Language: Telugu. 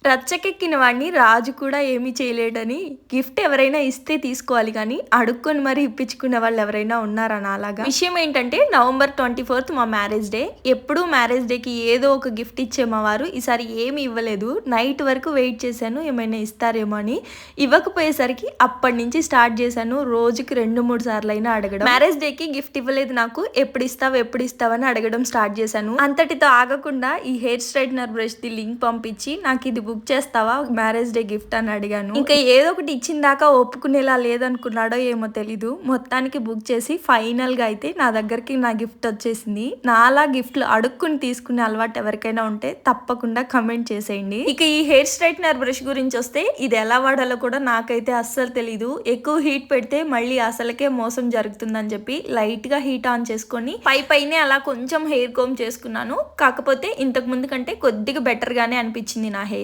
రచ్చకెక్కిన వాడిని రాజు కూడా ఏమీ చేయలేడని గిఫ్ట్ ఎవరైనా ఇస్తే తీసుకోవాలి కానీ అడుక్కొని మరి ఇప్పించుకునే వాళ్ళు ఎవరైనా ఉన్నారా నాలాగా. విషయం ఏంటంటే November 24th మా మ్యారేజ్ డే. ఎప్పుడూ మ్యారేజ్ డేకి ఏదో ఒక గిఫ్ట్ ఇచ్చే మా వారు ఈసారి ఏమి ఇవ్వలేదు. నైట్ వరకు వెయిట్ చేశాను ఏమైనా ఇస్తారేమో అని. ఇవ్వకపోయేసరికి అప్పటి నుంచి స్టార్ట్ చేశాను రోజుకి 2-3 సార్లు అయినా అడగడం. మ్యారేజ్ డేకి గిఫ్ట్ ఇవ్వలేదు నాకు, ఎప్పుడు ఇస్తావు అని అడగడం స్టార్ట్ చేశాను. అంతటితో ఆగకుండా ఈ hair straightener brush the link పంపించి నాకు ఇది బుక్ చేస్తావా మ్యారేజ్ డే గిఫ్ట్ అని అడిగాను. ఇంకా ఏదో ఒకటి ఇచ్చిన దాకా ఒప్పుకునేలా లేదనుకున్నాడో ఏమో తెలీదు. మొత్తానికి బుక్ చేసి ఫైనల్ గా అయితే నా దగ్గరికి నా గిఫ్ట్ వచ్చేసింది. నాలా గిఫ్ట్లు అడుక్కుని తీసుకునే అలవాటు ఎవరికైనా ఉంటే తప్పకుండా కమెంట్ చేసేయండి. ఇక ఈ హెయిర్ స్ట్రైట్నర్ బ్రష్ గురించి వస్తే ఇది ఎలా వాడాలో కూడా నాకైతే అస్సలు తెలీదు. ఎక్కువ హీట్ పెడితే మళ్ళీ అసలకే మోసం జరుగుతుందని చెప్పి లైట్ గా హీట్ ఆన్ చేసుకొని పైనే అలా కొంచెం హెయిర్ కోమ్ చేసుకున్నాను. కాకపోతే ఇంతకు ముందు కంటే కొద్దిగా బెటర్ గానే అనిపించింది నా హెయిర్.